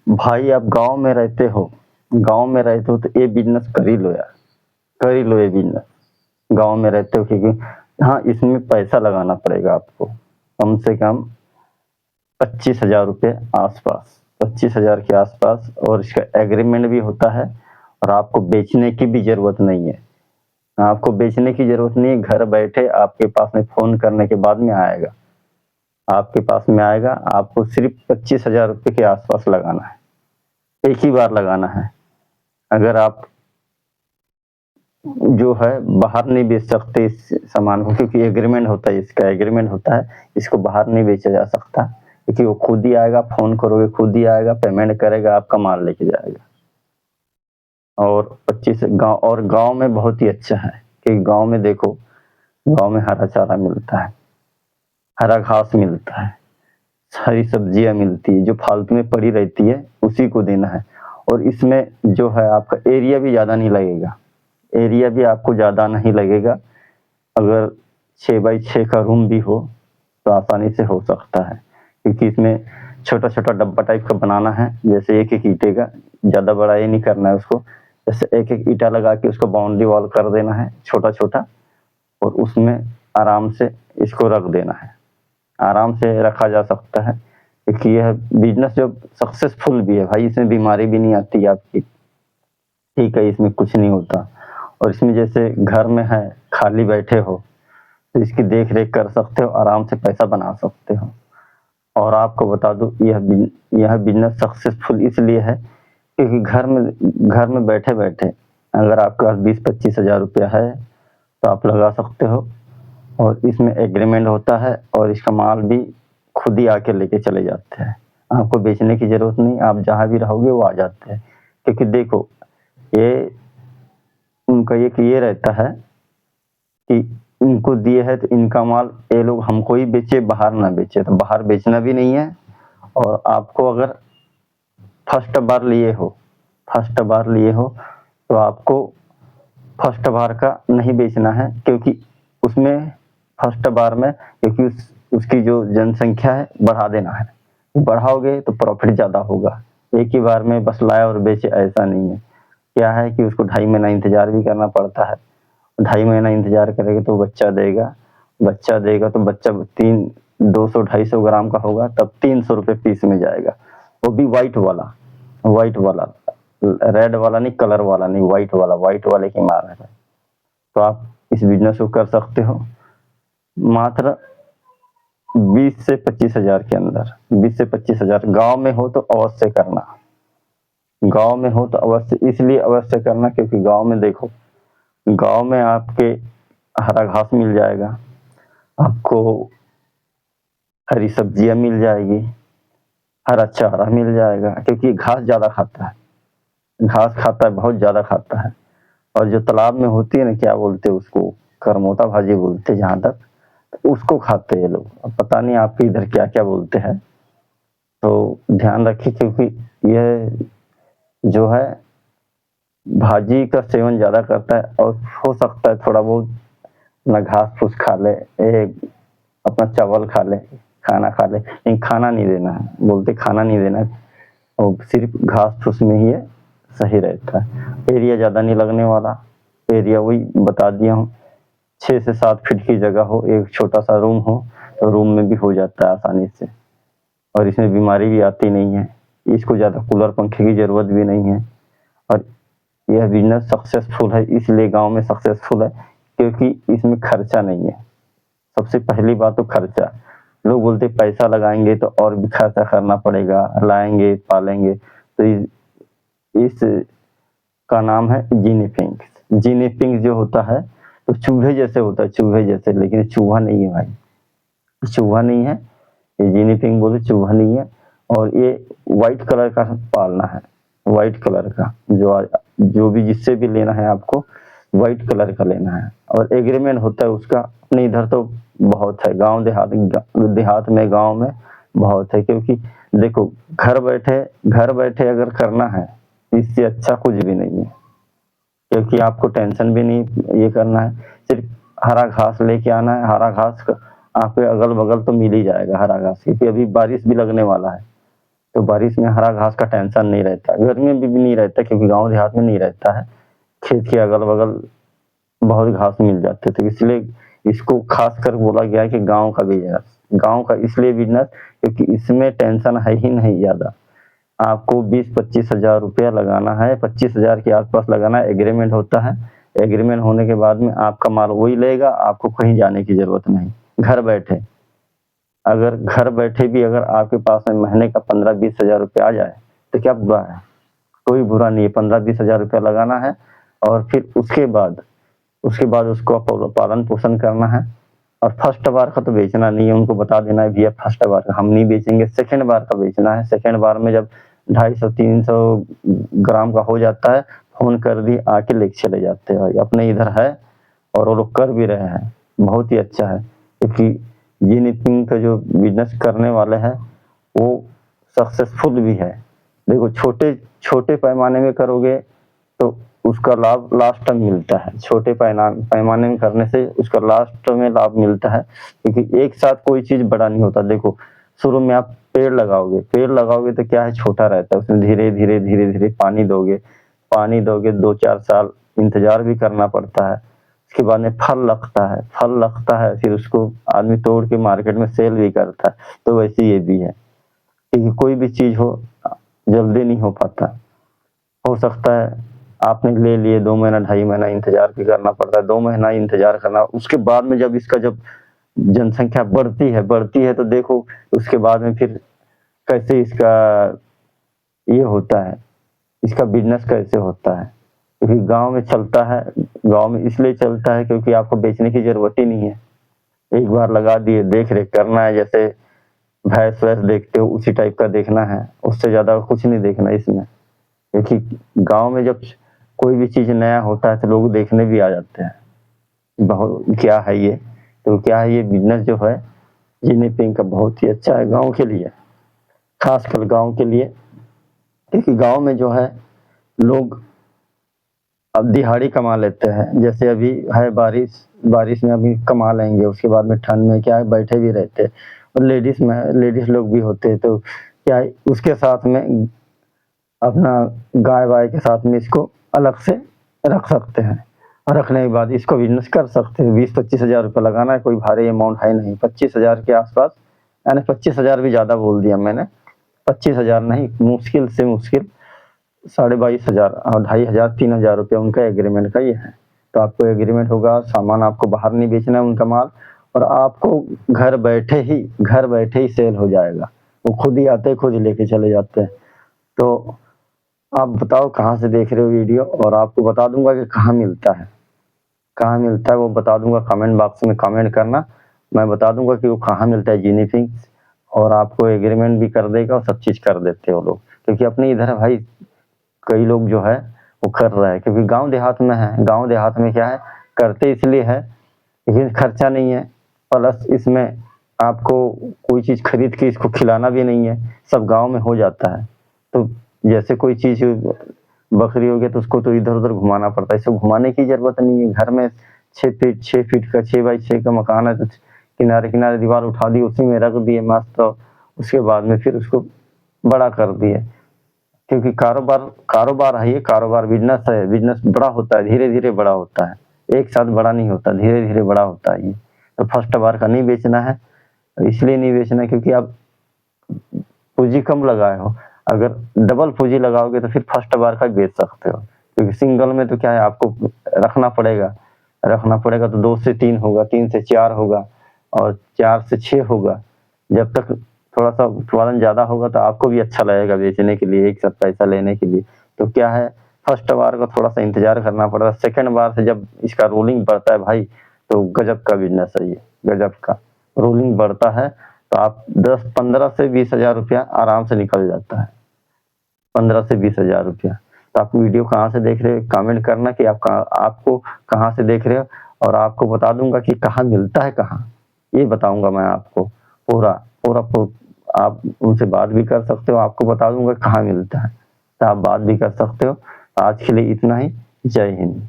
भाई आप गाँव में रहते हो तो ये बिज़नेस कर ही लो यार, कर ही लो ये बिज़नेस। गाँव में रहते हो क्योंकि हाँ, इसमें पैसा लगाना पड़ेगा आपको, कम से कम 25,000 रुपए आस-पास, 25,000 के आस-पास और इसका एग्रीमेंट भी होता है और आपको बेचने की भी ज़रूरत नहीं है। आपको बेचने की ज़रूरत नहीं है, घर बैठे आपके पास में फ़ोन करने के बाद में आएगा। आपके पास में आएगा, आपको सिर्फ़ 25,000 रुपए के आस-पास लगाना है, एक ही बार लगाना है। अगर आप जो है बाहर नहीं बेच सकते इस सामान को क्योंकि एग्रीमेंट होता है, इसका एग्रीमेंट होता है, इसको बाहर नहीं बेचा जा सकता क्योंकि वो खुद ही आएगा, फ़ोन करोगे खुद ही आएगा, पेमेंट करेगा, आपका माल लेके जाएगा। और 25 गाँव में बहुत ही अच्छा है कि गाँव में देखो, गाँव में हरा चारा मिलता है, हरा घास मिलता है, हरी सब्जियाँ मिलती है, जो फालतू में पड़ी रहती है, उसी को देना है और इसमें जो है आपका एरिया भी ज़्यादा नहीं लगेगा, एरिया भी आपको ज़्यादा नहीं लगेगा। अगर 6 बाई 6 का रूम भी हो, तो आसानी से हो सकता है क्योंकि इसमें छोटा-छोटा डब्बा टाइप का बनाना है, जैसे एक-एक ईंटे का, ज़्यादा बड़ा ये नहीं करना है उसको, जैसे एक-एक ईंटा लगा के उसको बाउंड्री वॉल कर देना है छोटा-छोटा और उसमें आराम से इसको रख देना है। आराम से रखा जा सकता है क्योंकि यह बिज़नेस जो सक्सेसफुल भी है भाई, इसमें बीमारी भी नहीं आती है आपकी, ठीक है, इसमें कुछ नहीं होता और इसमें जैसे घर में है, खाली बैठे हो, तो इसकी देख-रेख कर सकते हो, आराम से पैसा बना सकते हो। और आपको बता दूँ यह बिज़नेस सक्सेसफुल इसलिए है क्योंकि घर में बैठे-बैठे अगर आपके पास 20-25 हज़ार रुपया है, तो आप लगा सकते हो और इसमें एग्रीमेंट होता है और इसका माल भी खुद ही आके लेके चले जाते हैं। आपको बेचने की ज़रूरत नहीं, आप जहाँ भी रहोगे वो आ जाते हैं। क्योंकि देखो, ये उनका एक ये रहता है कि इनको दिए है तो इनका माल ये लोग हमको ही बेचे, बाहर ना बेचे, तो बाहर बेचना भी नहीं है और आपको अगर फर्स्ट बार लिए हो, तो आपको फर्स्ट बार का नहीं बेचना है क्योंकि उसमें फर्स्ट बार में क्योंकि उसकी जो जनसंख्या है बढ़ा देना है। बढ़ाओगे तो प्रॉफ़िट ज़्यादा होगा। एक ही बार में बस लाए और बेचे ऐसा नहीं है। क्या है कि उसको 2.5 महीना इंतज़ार भी करना पड़ता है। 2.5 महीना इंतज़ार करेगा तो बच्चा देगा तो बच्चा 200-250 ग्राम का होगा तब 300 रुपए पीस में जाएगा। वो भी व्हाइट वाला, रेड वाला नहीं, कलर वाला नहीं, व्हाइट वाले की माल है। तो आप इस बिज़नेस को कर सकते हो मात्र 20 से 25 हज़ार के अंदर, 20 से 25 हज़ार। गाँव में हो तो अवश्य करना, गाँव में हो तो इसलिए अवश्य करना क्योंकि गाँव में देखो, गाँव में आपके हरा घास मिल जाएगा, आपको हरी सब्जियाँ मिल जाएगी, हरा चारा मिल जाएगा क्योंकि घास ज़्यादा खाता है, घास खाता है, बहुत ज़्यादा खाता है और जो तालाब में होती है ना, क्या बोलते हैं उसको, करमोता भाजी बोलते हैं जहाँ तक, उसको खाते हैं ये लोग। अब पता नहीं आपके इधर क्या-क्या बोलते हैं, तो ध्यान रखिए क्योंकि यह जो है भाजी का सेवन ज़्यादा करता है और हो सकता है थोड़ा बहुत ना घास-फूस खा ले, अपना चावल खा ले, खाना खा ले, लेकिन खाना नहीं देना है, बोलते खाना नहीं देना है और सिर्फ़ घास-फूस में ही ये सही रहता है। एरिया ज़्यादा नहीं लगने वाला, एरिया वही बता दिया हूँ, 6 से 7 फीट की जगह हो, एक छोटा-सा रूम हो, तो रूम में भी हो जाता है आसानी से और इसमें बीमारी भी आती नहीं है। इसको ज़्यादा कूलर पंखे की ज़रूरत भी नहीं है और यह बिज़नेस सक्सेसफुल है इसलिए गाँव में सक्सेसफुल है क्योंकि इसमें खर्चा नहीं है। सबसे पहली बात तो खर्चा, लोग बोलते पैसा लगाएँगे तो और भी खर्चा करना पड़ेगा, लाएँगे, पालेंगे, तो इस का नाम है गिनी पिग। गिनी पिग जो होता है, तो चूहे जैसे होता है, चूहे जैसे, लेकिन चूहा नहीं है भाई, चूहा नहीं है, ये गिनी पिग बोले चूहा नहीं है और ये व्हाइट कलर का पालना है, व्हाइट कलर का, जो भी जिससे भी लेना है आपको, व्हाइट कलर का लेना है और एग्रीमेंट होता है उसका। अपने इधर तो बहुत है, देहात में, गाँव में बहुत है क्योंकि देखो घर बैठे अगर करना है, इससे अच्छा कुछ भी नहीं है क्योंकि आपको टेंशन भी नहीं ये करना है, सिर्फ हरा घास लेके आना है, हरा घास आपके अगल-बगल तो मिल ही जाएगा हरा घास क्योंकि अभी बारिश भी लगने वाला है, तो बारिश में हरा घास का टेंशन नहीं रहता, गर्मी में भी नहीं रहता क्योंकि गाँव देहात में नहीं रहता है, खेत के अगल-बगल बहुत घास मिल जाते थे, इसलिए इसको खास कर बोला गया है कि गाँव का बिज़नेस, गाँव का इसलिए बिज़नेस क्योंकि इसमें टेंशन है ही नहीं ज़्यादा। आपको 20-25 हज़ार रुपया लगाना है, 25,000 के आस-पास लगाना है, एग्रीमेंट होता है, एग्रीमेंट होने के बाद में आपका माल वही लेगा, आपको कहीं जाने की ज़रूरत नहीं, घर बैठे। अगर घर बैठे भी अगर आपके पास में महीने का 15-20 हज़ार रुपया आ जाए, तो क्या बुरा है? कोई बुरा नहीं है, 15-20 हज़ार रुपया लगाना है और फिर उसके बाद उसको पालन-पोषण करना है और फर्स्ट बार का तो बेचना नहीं है, उनको बता देना है भैया फर्स्ट बार का हम नहीं बेचेंगे, सेकंड बार का बेचना है। सेकंड बार में जब 250-300 ग्राम का हो जाता है, फ़ोन कर दिए आके लेके चले जाते हैं भाई, अपने इधर है और वो लोग कर भी रहे हैं, बहुत ही अच्छा है क्योंकि जीनिपिंग का जो बिज़नेस करने वाले हैं, वो सक्सेसफुल भी है। देखो छोटे पैमाने में करोगे तो उसका लाभ लास्ट में मिलता है, छोटे पैमाने में करने से उसका लास्ट में लाभ मिलता है क्योंकि एक साथ कोई चीज़ बड़ा नहीं होता। देखो शुरू में आप पेड़ लगाओगे तो क्या है छोटा रहता है, उसमें धीरे-धीरे पानी दोगे 2-4 साल इंतज़ार भी करना पड़ता है। उसके बाद में फल लगता है फिर उसको आदमी तोड़ के मार्केट में सेल भी करता है, तो वैसे ये भी है क्योंकि कोई भी चीज़ हो जल्दी नहीं हो पाता। हो सकता है आपने ले लिए 2 महीना, 2.5 महीना इंतज़ार भी करना पड़ता है, 2 महीना इंतज़ार करना, उसके बाद में जब जनसंख्या बढ़ती है तो देखो उसके बाद में फिर कैसे इसका ये होता है, इसका बिज़नेस कैसे होता है। क्योंकि गाँव में चलता है, गाँव में इसलिए चलता है क्योंकि आपको बेचने की ज़रूरत ही नहीं है। एक बार लगा दिए, देख-रेख करना है, जैसे भैंस-वैस देखते हो उसी टाइप का देखना है, उससे ज़्यादा कुछ नहीं देखना इसमें। क्योंकि गाँव में जब कोई भी चीज़ नया होता है तो लोग देखने भी आ जाते हैं, क्या है ये? तो क्या है ये बिज़नेस जो है जीनिपिंग का बहुत ही अच्छा है गाँव के लिए, खासकर गाँव के लिए क्योंकि गाँव में जो है लोग अब दिहाड़ी कमा लेते हैं, जैसे अभी है बारिश में अभी कमा लेंगे, उसके बाद में ठंड में क्या है बैठे भी रहते हैं और लेडीज़ लोग भी होते हैं तो क्या है उसके साथ में अपना गाय-वाय के साथ में इसको अलग से रख सकते हैं और रखने के बाद इसको बिज़नेस कर सकते हैं। 20-25 हज़ार रुपए लगाना है, कोई भारी अमाउंट है नहीं, 25 हज़ार के आस-पास, यानी 25 हज़ार भी ज़्यादा बोल दिया मैंने, 25 हज़ार नहीं, मुश्किल से मुश्किल 22,500 और 2,500 3,000 रुपया उनका एग्रीमेंट का ये है। तो आपको एग्रीमेंट होगा, सामान आपको बाहर नहीं बेचना है उनका माल और आपको घर बैठे ही सेल हो जाएगा। वो खुद ही आते हैं, खुद ही लेके चले जाते हैं। तो आप बताओ कहाँ से देख रहे हो वीडियो और आपको बता दूँगा कि कहाँ मिलता है वो बता दूँगा, कमेंट बॉक्स में कमेंट करना, मैं बता दूँगा कि वो कहाँ मिलता है जीनिपिंग और आपको एग्रीमेंट भी कर देगा और सब चीज़ कर देते हैं वो लोग। क्योंकि अपने इधर है भाई कई लोग जो है वो कर रहा है क्योंकि गाँव देहात में है, गाँव देहात में क्या है करते इसलिए है लेकिन खर्चा नहीं है, प्लस इसमें आपको कोई चीज़ खरीद के इसको खिलाना भी नहीं है, सब गाँव में हो जाता है। तो जैसे कोई चीज़ बकरी हो गया तो उसको तो इधर-उधर घुमाना पड़ता है, इसको घुमाने की ज़रूरत नहीं है, घर में 6 फीट का 6 बाई 6 का मकान है तो किनारे-किनारे दीवार उठा दी, उसी में रख दिए मस्त उसके बाद में फिर उसको बड़ा कर दिए। क्योंकि कारोबार है ये, कारोबार बिज़नेस है, बिज़नेस बड़ा होता है, धीरे-धीरे बड़ा होता है, एक साथ बड़ा नहीं होता, धीरे-धीरे बड़ा होता है ये। तो फर्स्ट बार का नहीं बेचना है, इसलिए नहीं बेचना है क्योंकि आप पूँजी कम लगाए हो, अगर डबल पूँजी लगाओगे तो फिर फर्स्ट बार का बेच सकते हो। क्योंकि सिंगल में तो क्या है आपको रखना पड़ेगा तो 2 से 3 होगा, 3 से 4 होगा और 4 से 6 होगा। जब तक थोड़ा-सा उत्पादन ज़्यादा होगा तो आपको भी अच्छा लगेगा बेचने के लिए, एक साथ पैसा लेने के लिए। तो क्या है फर्स्ट बार का थोड़ा-सा इंतज़ार करना पड़ता है, सेकंड बार से जब इसका रोलिंग बढ़ता है भाई, तो गज़ब का बिज़नेस है ये, गज़ब का। रोलिंग बढ़ता है तो आप 15 से 20 हज़ार रुपया आराम से निकल जाता है, 15 से 20 हज़ार रुपया। तो आप वीडियो कहाँ से देख रहे हो कमेंट करना कि आपको कहाँ से देख रहे हो और आपको बता दूँगा कि कहाँ मिलता है कहाँ, ये बताऊँगा मैं आपको पूरा आप उनसे बात भी कर सकते हो, आपको बता दूँगा कहाँ मिलता है, तो आप बात भी कर सकते हो। आज के लिए इतना ही, जय हिंद।